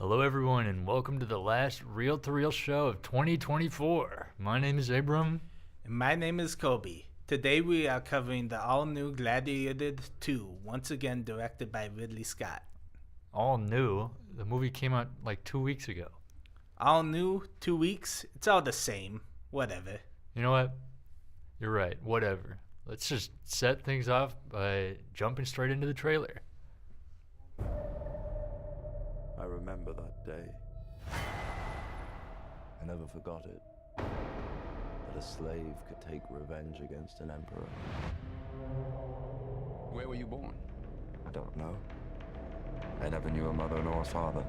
Hello, everyone, and welcome to the last reel-to-reel show of 2024. My name is Abram. And my name is Kobe. Today we are covering the all-new Gladiator 2, once again directed by Ridley Scott. All new? The movie came out like 2 weeks ago. All new, 2 weeks? It's all the same. Whatever. You know what? You're right. Whatever. Let's just set things off by jumping straight into the trailer. I remember that day. I never forgot it. That a slave could take revenge against an emperor. Where were you born? I don't know. I never knew a mother nor a father.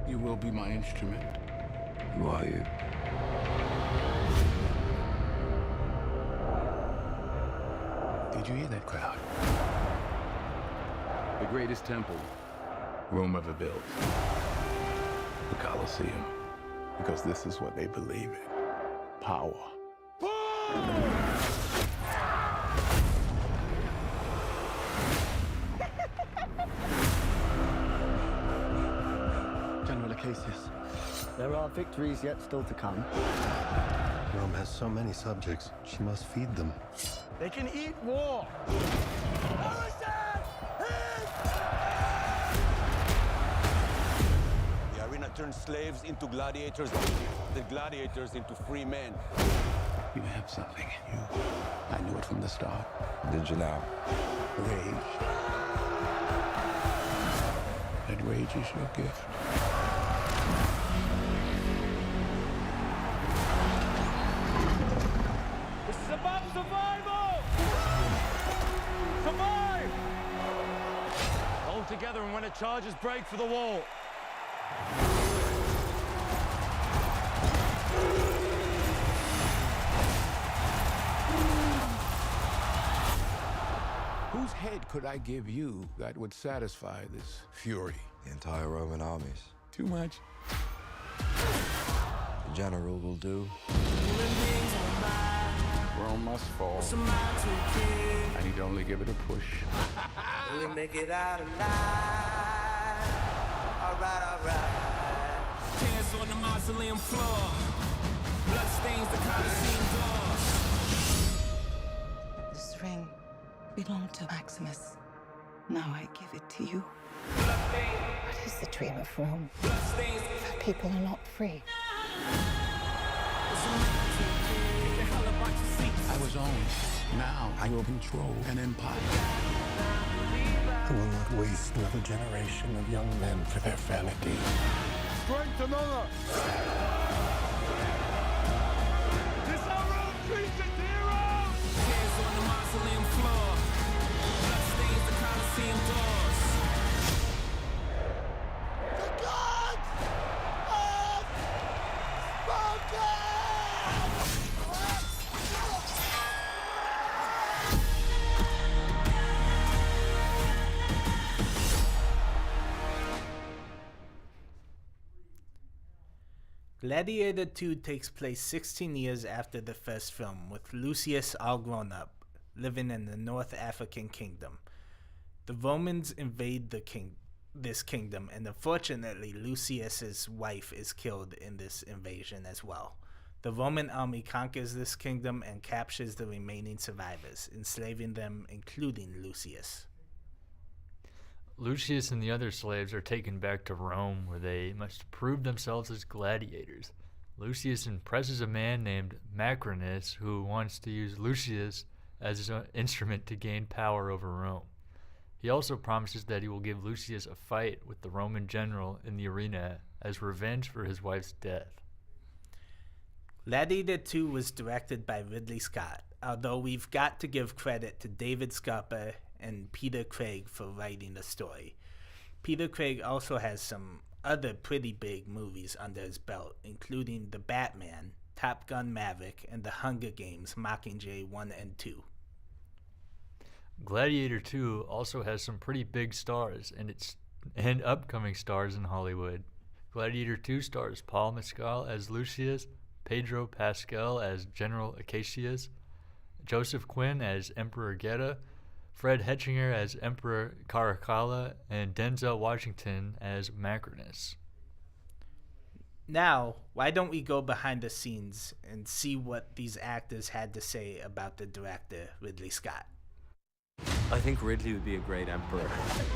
You will be my instrument. Who are you? Did you hear that crowd? The greatest temple Rome ever built. The Colosseum. Because this is what they believe in. Power. General Acacius, there are victories yet still to come. Rome has so many subjects, she must feed them. They can eat war! The arena turns slaves into gladiators, the gladiators into free men. You have something in you. I knew it from the start. Did you now? Rage. That rage is your gift. This is about survival! Survive! Hold together, and when it charges, break for the wall. Whose head could I give you that would satisfy this fury? The entire Roman armies. Too much? The general will do. Rome must fall. I need only give it a push. Will we make it out alive? Alright. Hands on the mausoleum floor. Blood stains the Colosseum doors. This ring belonged to Maximus. Now I give it to you. What is the dream of Rome? That people are not free. I was owned. Now I will control an empire. I will not waste another generation of young men for their vanity. Strength among us! This how Rome treats its heroes! Hands on the mausoleum floor. Blood stains the Colosseum doors. The gods have spoken! Gladiator 2 takes place 16 years after the first film, with Lucius all grown up, living in the North African kingdom. The Romans invade this kingdom, and unfortunately Lucius's wife is killed in this invasion as well. The Roman army conquers this kingdom and captures the remaining survivors, enslaving them, including Lucius. Lucius and the other slaves are taken back to Rome, where they must prove themselves as gladiators. Lucius impresses a man named Macrinus, who wants to use Lucius as his instrument to gain power over Rome. He also promises that he will give Lucius a fight with the Roman general in the arena as revenge for his wife's death. Gladiator 2 was directed by Ridley Scott, although we've got to give credit to David Scarpa and Peter Craig for writing the story. Peter Craig also has some other pretty big movies under his belt, including The Batman, Top Gun Maverick, and The Hunger Games Mockingjay 1 and 2. Gladiator 2 also has some pretty big stars and upcoming stars in Hollywood. Gladiator 2 stars Paul Mescal as Lucius, Pedro Pascal as General Acacius, Joseph Quinn as Emperor Geta, Fred Hetchinger as Emperor Caracalla, and Denzel Washington as Macrinus. Now, why don't we go behind the scenes and see what these actors had to say about the director, Ridley Scott? I think Ridley would be a great emperor.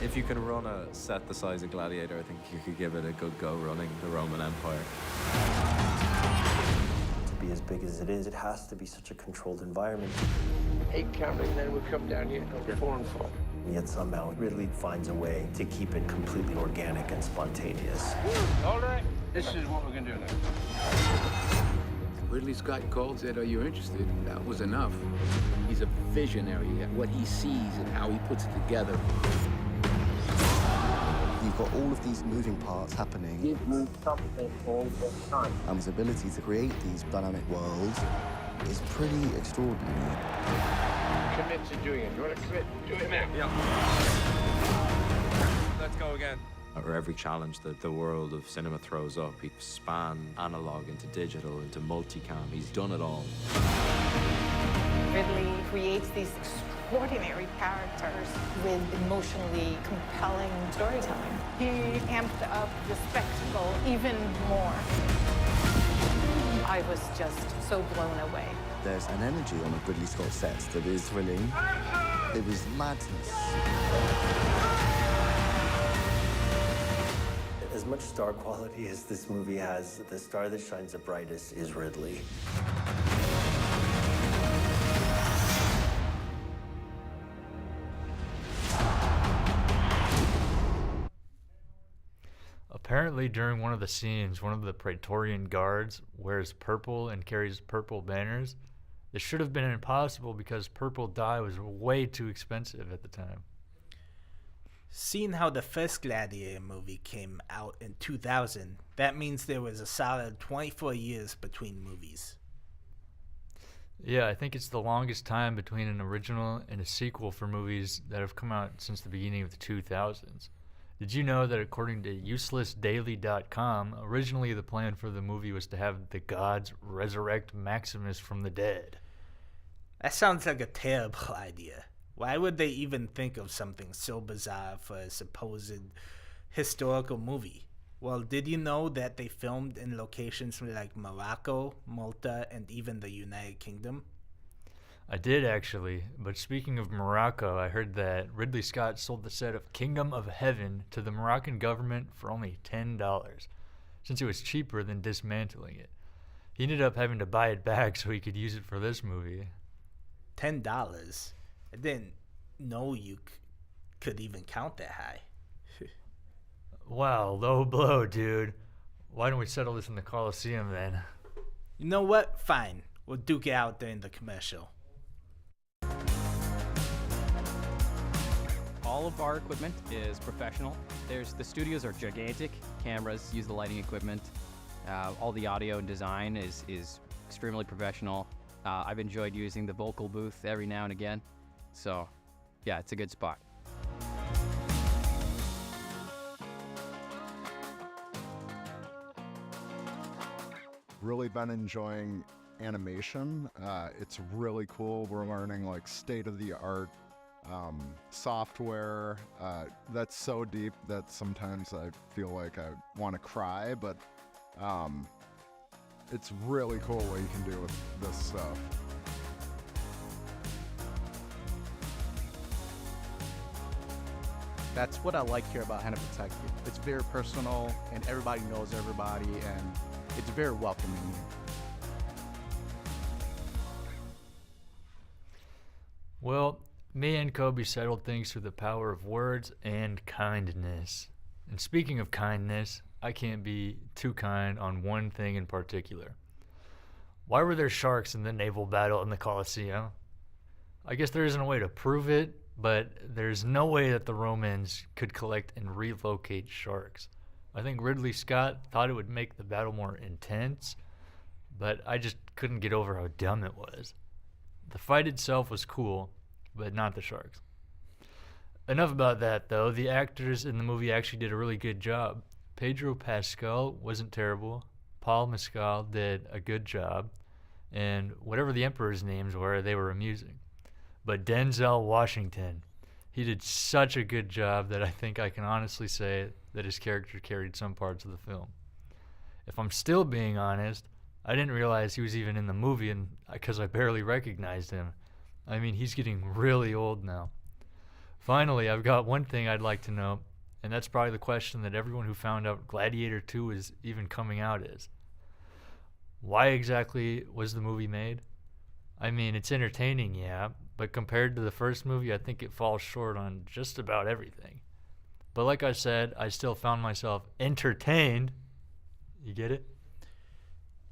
If you can run a set the size of Gladiator, I think you could give it a good go running the Roman Empire. To be as big as it is, it has to be such a controlled environment. 8 counting, then we come down here, go 4 and 4. And yet somehow Ridley finds a way to keep it completely organic and spontaneous. All right, this is what we're gonna do now. Ridley Scott called, said, "Are you interested?" That was enough. He's a visionary. What he sees and how he puts it together. You've got all of these moving parts happening. Give me something all the time. And his ability to create these dynamic worlds is pretty extraordinary. Commit to doing it. You want to commit? Do it now. Yeah. Let's go again. Or every challenge that the world of cinema throws up, he spanned analog into digital, into multicam. He's done it all. Ridley creates these extraordinary characters with emotionally compelling storytelling. He amped up the spectacle even more. I was just so blown away. There's an energy on a Ridley Scott set that is thrilling. It was madness. As much star quality as this movie has, the star that shines the brightest is Ridley. Apparently, during one of the scenes, one of the Praetorian guards wears purple and carries purple banners. This should have been impossible because purple dye was way too expensive at the time. Seeing how the first Gladiator movie came out in 2000, that means there was a solid 24 years between movies. Yeah, I think it's the longest time between an original and a sequel for movies that have come out since the beginning of the 2000s. Did you know that according to uselessdaily.com, originally the plan for the movie was to have the gods resurrect Maximus from the dead? That sounds like a terrible idea. Why would they even think of something so bizarre for a supposed historical movie? Well, did you know that they filmed in locations like Morocco, Malta, and even the United Kingdom? I did actually, but speaking of Morocco, I heard that Ridley Scott sold the set of Kingdom of Heaven to the Moroccan government for only $10, since it was cheaper than dismantling it. He ended up having to buy it back so he could use it for this movie. $10? I didn't know you could even count that high. Wow, low blow, dude. Why don't we settle this in the Coliseum then? You know what? Fine. We'll duke it out during the commercial. All of our equipment is professional. The studios are gigantic. Cameras, use the lighting equipment. All the audio and design is extremely professional. I've enjoyed using the vocal booth every now and again. So, yeah, it's a good spot. Really been enjoying animation. It's really cool. We're learning like state-of-the-art software that's so deep that sometimes I feel like I want to cry, but it's really cool what you can do with this stuff. That's what I like here about Cinematography. It's very personal, and everybody knows everybody, and it's very welcoming. Well, me and Kobe settled things through the power of words and kindness. And speaking of kindness, I can't be too kind on one thing in particular. Why were there sharks in the naval battle in the Colosseum? I guess there isn't a way to prove it, but there's no way that the Romans could collect and relocate sharks. I think Ridley Scott thought it would make the battle more intense, but I just couldn't get over how dumb it was. The fight itself was cool, but not the sharks. Enough about that, though. The actors in the movie actually did a really good job. Pedro Pascal wasn't terrible. Paul Mescal did a good job. And whatever the Emperor's names were, they were amusing. But Denzel Washington, He did such a good job that I think I can honestly say that his character carried some parts of the film. If I'm still being honest, I didn't realize he was even in the movie because I barely recognized him. I mean, he's getting really old now. Finally, I've got one thing I'd like to know, and that's probably the question that everyone who found out Gladiator 2 is even coming out is. Why exactly was the movie made? I mean, it's entertaining, yeah, but compared to the first movie, I think it falls short on just about everything. But like I said, I still found myself entertained. You get it?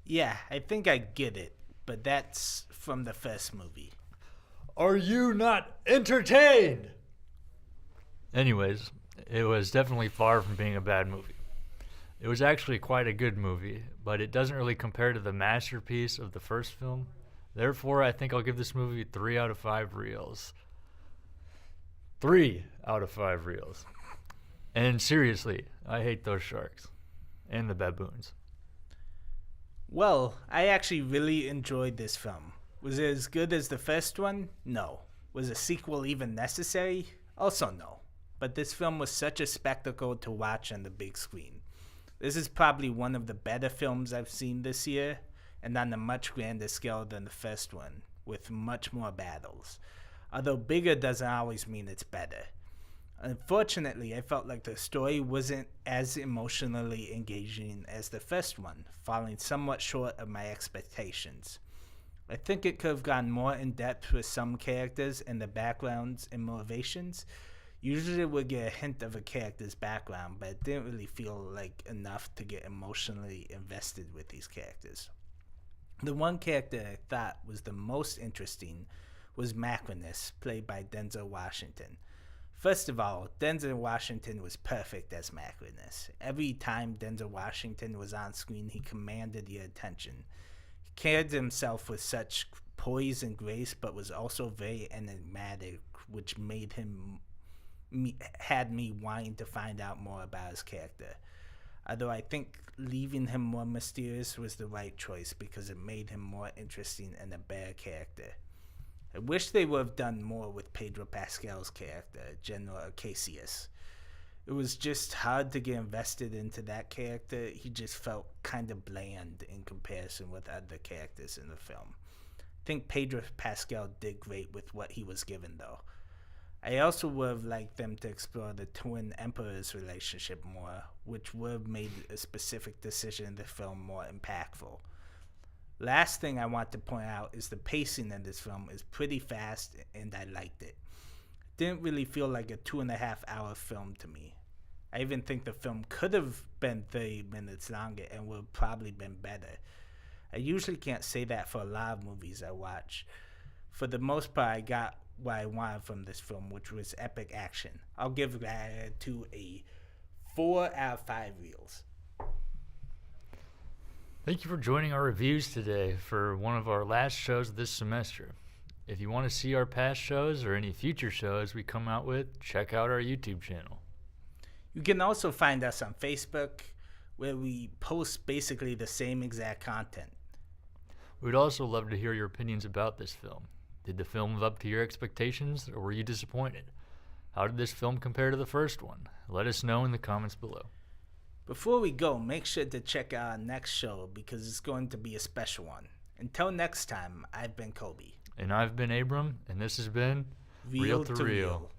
Yeah, I think I get it, but that's from the first movie. Are you not entertained? Anyways, it was definitely far from being a bad movie. It was actually quite a good movie, but it doesn't really compare to the masterpiece of the first film. Therefore, I think I'll give this movie 3 out of 5 reels. 3 out of 5 reels. And seriously, I hate those sharks. And the baboons. Well, I actually really enjoyed this film. Was it as good as the first one? No. Was a sequel even necessary? Also no. But this film was such a spectacle to watch on the big screen. This is probably one of the better films I've seen this year, and on a much grander scale than the first one, with much more battles. Although bigger doesn't always mean it's better. Unfortunately, I felt like the story wasn't as emotionally engaging as the first one, falling somewhat short of my expectations. I think it could have gone more in depth with some characters and the backgrounds and motivations. Usually we'll get a hint of a character's background, but it didn't really feel like enough to get emotionally invested with these characters. The one character I thought was the most interesting was Macrinus, played by Denzel Washington. First of all, Denzel Washington was perfect as Macrinus. Every time Denzel Washington was on screen, he commanded your attention. He carried himself with such poise and grace, but was also very enigmatic, which made him had me wanting to find out more about his character. Although I think leaving him more mysterious was the right choice because it made him more interesting and a better character. I wish they would have done more with Pedro Pascal's character, General Acacius. It was just hard to get invested into that character. He just felt kind of bland in comparison with other characters in the film. I think Pedro Pascal did great with what he was given, though. I also would have liked them to explore the twin emperors' relationship more, which would have made a specific decision in the film more impactful. Last thing I want to point out is the pacing in this film is pretty fast, and I liked it. It didn't really feel like a 2.5-hour film to me. I even think the film could have been 30 minutes longer and would have probably been better. I usually can't say that for a lot of movies I watch. For the most part, I got what I wanted from this film, which was epic action. I'll give Gladiator 2 a 4 out of 5 reels. Thank you for joining our reviews today for one of our last shows this semester. If you want to see our past shows or any future shows we come out with, check out our YouTube channel. You can also find us on Facebook, where we post basically the same exact content. We'd also love to hear your opinions about this film. Did the film live up to your expectations, or were you disappointed? How did this film compare to the first one? Let us know in the comments below. Before we go, make sure to check out our next show because it's going to be a special one. Until next time, I've been Kobe. And I've been Abram, and this has been Reel to Reel.